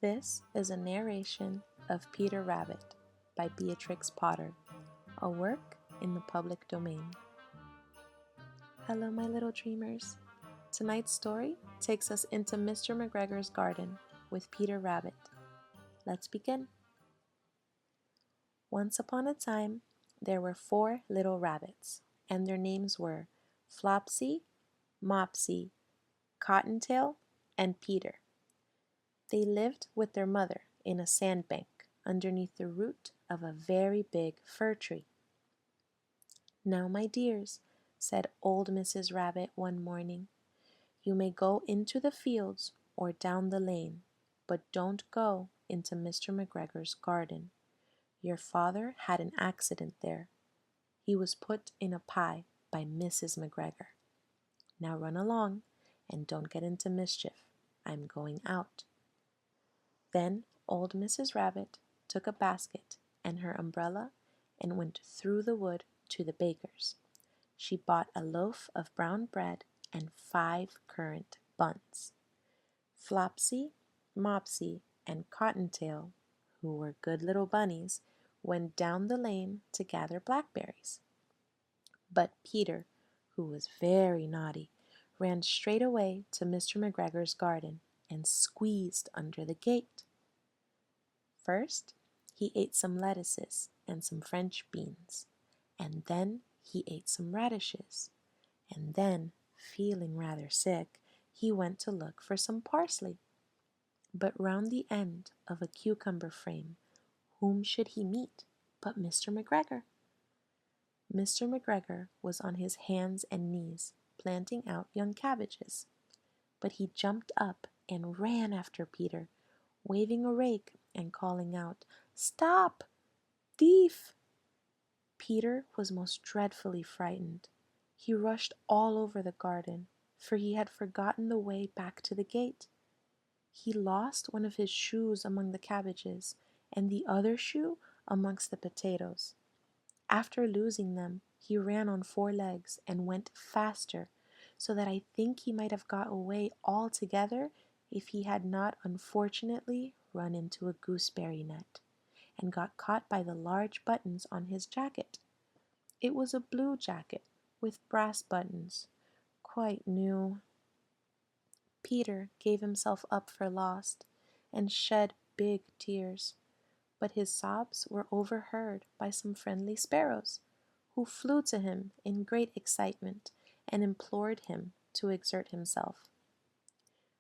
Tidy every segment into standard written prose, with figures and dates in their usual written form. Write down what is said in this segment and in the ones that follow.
This is a narration of Peter Rabbit by Beatrix Potter, a work in the public domain. Hello, my little dreamers. Tonight's story takes us into Mr. McGregor's garden with Peter Rabbit. Let's begin. Once upon a time, there were 4 little rabbits, and their names were Flopsy, Mopsy, Cottontail, and Peter. They lived with their mother in a sandbank underneath the root of a very big fir tree. "Now, my dears," said old Mrs. Rabbit one morning, "you may go into the fields or down the lane, but don't go into Mr. McGregor's garden. Your father had an accident there. He was put in a pie by Mrs. McGregor. Now run along and don't get into mischief. I'm going out." Then old Mrs. Rabbit took a basket and her umbrella and went through the wood to the baker's. She bought a loaf of brown bread and 5 currant buns. Flopsy, Mopsy, and Cottontail, who were good little bunnies, went down the lane to gather blackberries. But Peter, who was very naughty, ran straight away to Mr. McGregor's garden and squeezed under the gate. First, he ate some lettuces and some French beans, and then he ate some radishes, and then, feeling rather sick, he went to look for some parsley. But round the end of a cucumber frame, whom should he meet but Mr. McGregor? Mr. McGregor was on his hands and knees planting out young cabbages, but he jumped up and ran after Peter, waving a rake and calling out, "Stop! Thief!" Peter was most dreadfully frightened. He rushed all over the garden, for he had forgotten the way back to the gate. He lost one of his shoes among the cabbages, and the other shoe amongst the potatoes. After losing them, he ran on 4 legs and went faster, so that I think he might have got away altogether if he had not unfortunately run into a gooseberry net, and got caught by the large buttons on his jacket. It was a blue jacket with brass buttons, quite new. Peter gave himself up for lost and shed big tears, but his sobs were overheard by some friendly sparrows, who flew to him in great excitement and implored him to exert himself.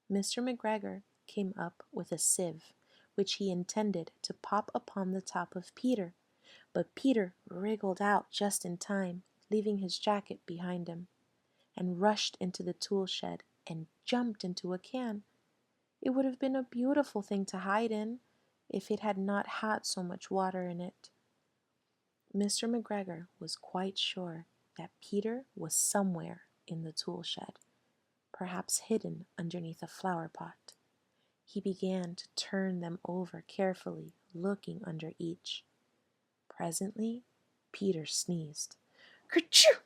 Mr. McGregor came up with a sieve, which he intended to pop upon the top of Peter, but Peter wriggled out just in time, leaving his jacket behind him, and rushed into the tool shed and jumped into a can. It would have been a beautiful thing to hide in if it had not had so much water in it. Mr. McGregor was quite sure that Peter was somewhere in the tool shed, perhaps hidden underneath a flower pot. He began to turn them over carefully, looking under each. Presently, Peter sneezed. "Kerchoo!"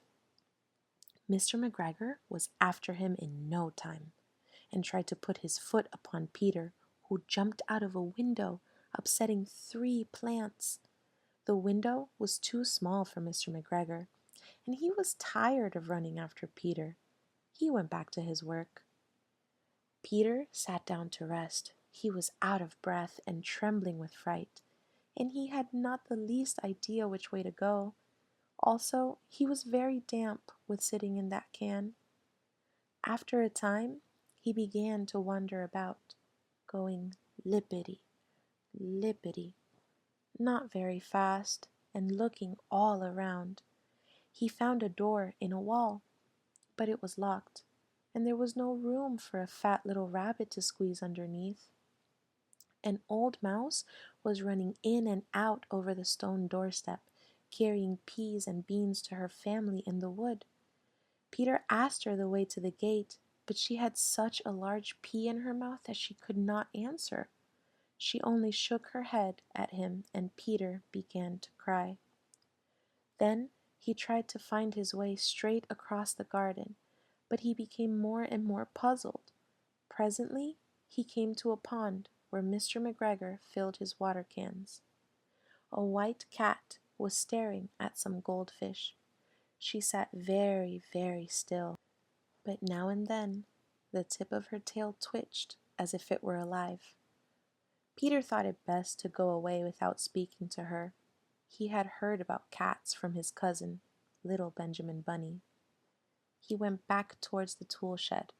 Mr. McGregor was after him in no time, and tried to put his foot upon Peter, who jumped out of a window, upsetting 3 plants. The window was too small for Mr. McGregor, and he was tired of running after Peter. He went back to his work. Peter sat down to rest. He was out of breath and trembling with fright, and he had not the least idea which way to go. Also, he was very damp with sitting in that can. After a time, he began to wander about, going lippity, lippity, not very fast, and looking all around. He found a door in a wall, but it was locked, and there was no room for a fat little rabbit to squeeze underneath. An old mouse was running in and out over the stone doorstep, carrying peas and beans to her family in the wood. Peter asked her the way to the gate, but she had such a large pea in her mouth that she could not answer. She only shook her head at him, and Peter began to cry. Then he tried to find his way straight across the garden, but he became more and more puzzled. Presently he came to a pond where Mr. McGregor filled his water cans. A white cat was staring at some goldfish. She sat very, very still, but now and then the tip of her tail twitched as if it were alive. Peter thought it best to go away without speaking to her. He had heard about cats from his cousin, little Benjamin Bunny. He went back towards the tool shed,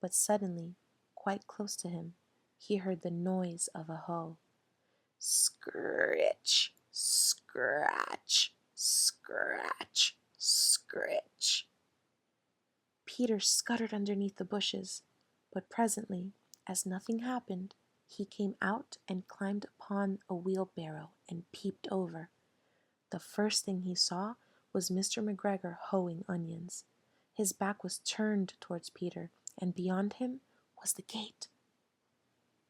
but suddenly, quite close to him, he heard the noise of a hoe. Scritch, scratch, scratch, scritch. Peter scuttered underneath the bushes, but presently, as nothing happened, he came out and climbed upon a wheelbarrow and peeped over. The first thing he saw was Mr. McGregor hoeing onions. His back was turned towards Peter, and beyond him was the gate.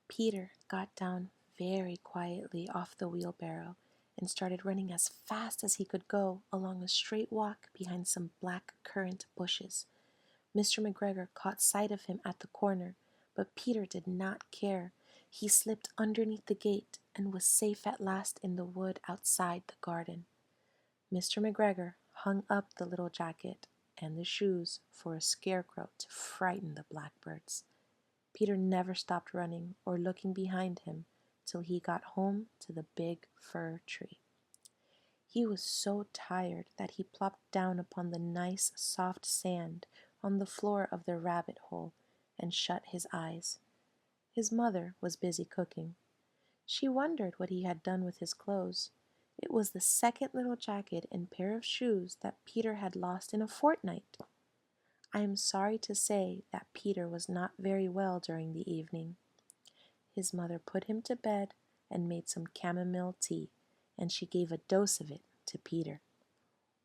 Peter got down very quietly off the wheelbarrow and started running as fast as he could go along a straight walk behind some black currant bushes. Mr. McGregor caught sight of him at the corner, but Peter did not care. He slipped underneath the gate and was safe at last in the wood outside the garden. Mr. McGregor hung up the little jacket and the shoes for a scarecrow to frighten the blackbirds. Peter never stopped running or looking behind him till he got home to the big fir tree. He was so tired that he plopped down upon the nice soft sand on the floor of the rabbit hole and shut his eyes. His mother was busy cooking. She wondered what he had done with his clothes. It was the second little jacket and pair of shoes that Peter had lost in a fortnight. I am sorry to say that Peter was not very well during the evening. His mother put him to bed and made some chamomile tea, and she gave a dose of it to Peter.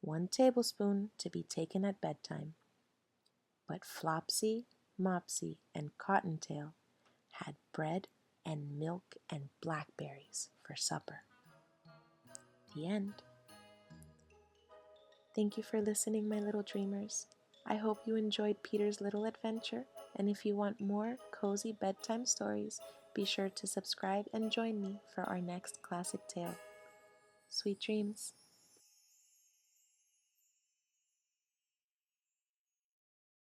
1 tablespoon to be taken at bedtime. But Flopsy, Mopsy, and Cottontail had bread and milk and blackberries for supper. The end. Thank you for listening, my little dreamers. I hope you enjoyed Peter's little adventure, and if you want more cozy bedtime stories, be sure to subscribe and join me for our next classic tale. Sweet dreams.